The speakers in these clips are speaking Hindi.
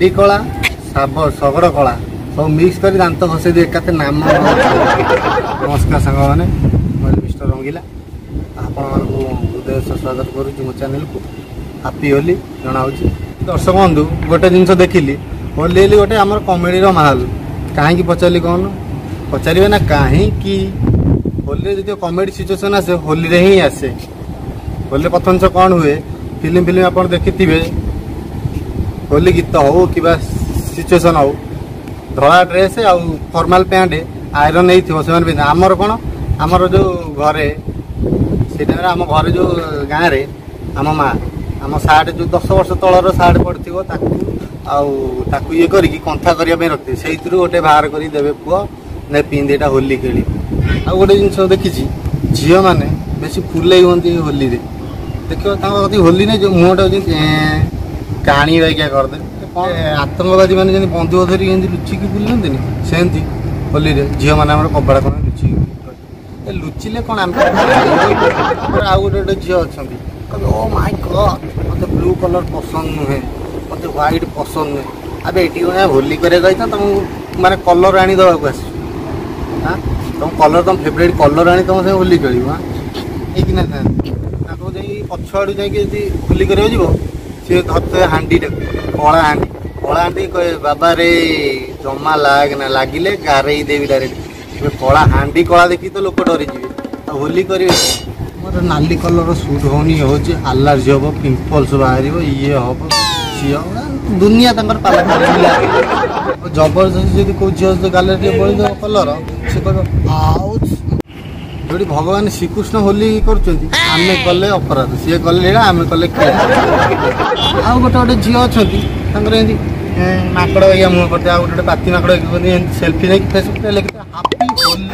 हांडी कला शगड़ कला सब मिक्स कर दांत घसे एकाते नाम। नमस्कार सांग मैंने मिस्टर रंगीला आपण हृदय स्वागत करुच्ची मो चैनल को हापी होली जनाऊँ। दर्शक बंधु गोटे जिनस देखिली होली गोटे आम कमेडी माहौल कहीं पचारि कौन पचारे ना कहीं होली जो कमेडी सिचुएसन आसे होली रे ही आसे। होली प्रथम से कौन हुए फिल्म आप देखि होली गीत हो कि सिचुएसन हो धला ड्रेस आ फॉर्मल पैंट आयरन नहीं आमर कौन आमर जो घरे से टाइम आम घर जो गाँव रे आम माँ आम सार्ट जो 10 वर्ष तलर सार्ट पड़ो ताकू ये करी कंथा करने रखते से गोटे बाहर कर देवे पुआ ना पिंधेटा होली खेली। आ गोटे जिन देखी झील मैंने बेस फुल हमें होली देख होली नहीं जो मुहटा काणी बाइकिया करदे आतंकवादी मैंने जमी बंधुक धरिक लुचिकी बुलते सेमती होली झील मैंने कपड़ा कौन लुचिकी लुचिले कौन आउ गोटे झील अच्छा ओ माय गॉड मत ब्लू कलर पसंद नुहे मत व्हाइट पसंद नुहे। अब ये होली कर माने कलर आनी दवाक आस तुम कलर तुम फेवरेट कलर आनी तुम से होली खेल पछआड़ू जा होली कर सी धरते हांडी कला हांडी कहे बाबा रे जमा लाग ना लगिले गारे देवी डायरेक्ट कला हांडी कला देखी तो लोक डरी जी होली करेंगे मोर नाली कलर सूट होनी हो आलर्जी हम पिंपल्स बाहर ये हम सी दुनिया जबरदस्ती जो कौ झील गाल बोल कलर से कह जो भगवान श्रीकृष्ण होली करें कले अपराध सी कले आम कले आउ गोटे गोटे झील अच्छा माकड़ या मुँह करते आ गोटे पाती माकड़ सेल्फी नहीं फेसबुक लिखते हापी होली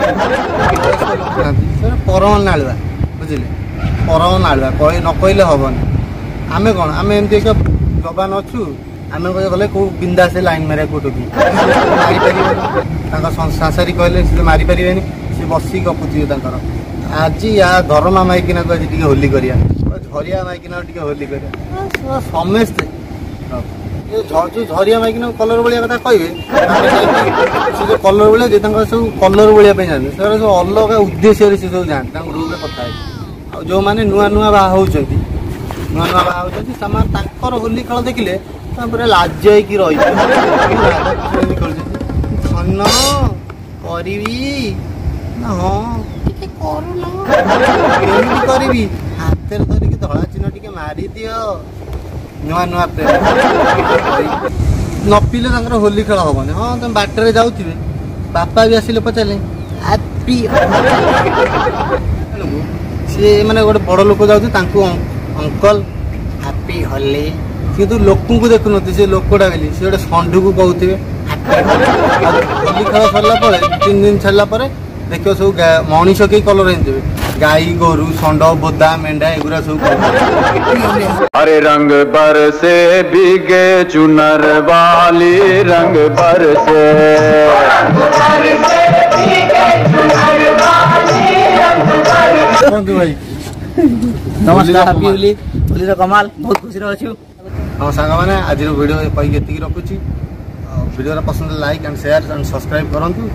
परम नालुआ बुझे परम नालुआ कह न कहले हेनी आम कौन आम एमती जबान अच्छु आम गले कौ बिंदा से लाइन मारे कौटू की मारिपर संसारी कहले सी मारिपर सी बसिक गपुथि आज या धर्मा माइकिना को आज होली करिया झरिया माइकिना टी होली करिया समस्ते जो झरिया माइकिना कलर भाया कथा कहे जो कलर भाया सब कलर भाया जाते सब अलग उद्देश्य से सब जाते ग्रुप में कथा जो मैंने नुआ नुआ बाहा होती नुआ नुआ बाहा होती होली खेल देखिले लाज होगी धन करी ना हाँ करी हाथ धरिकी धड़ा चिन्ह टी मारी दि नुआ नुआ न पीले होली खेल हेनी हाँ तुम बाटर जाऊ बापा भी आसिले पचारे सी मैंने गोटे बड़ लोक जाऊँ अंकल हापी होली किंतु लोक को देखु न से लोकटा बोली सी गोटे षंढ को कहते होली खेल सरला 3 दिन छाड़ा देखो सब मनीष कई कलर देवे गाई गोरु षंड बोदा मेंढा एगुरा सब अरे रंग बरसे बिगे चुनर वाली रंग बरसे भाई नमस्कार हापी होली होली कमाल बहुत खुशी अच्छु हाँ सांग मैंने आज वीडियो कहीं रखुच्छी वीडियो पसंद like and share and subscribe करूँ।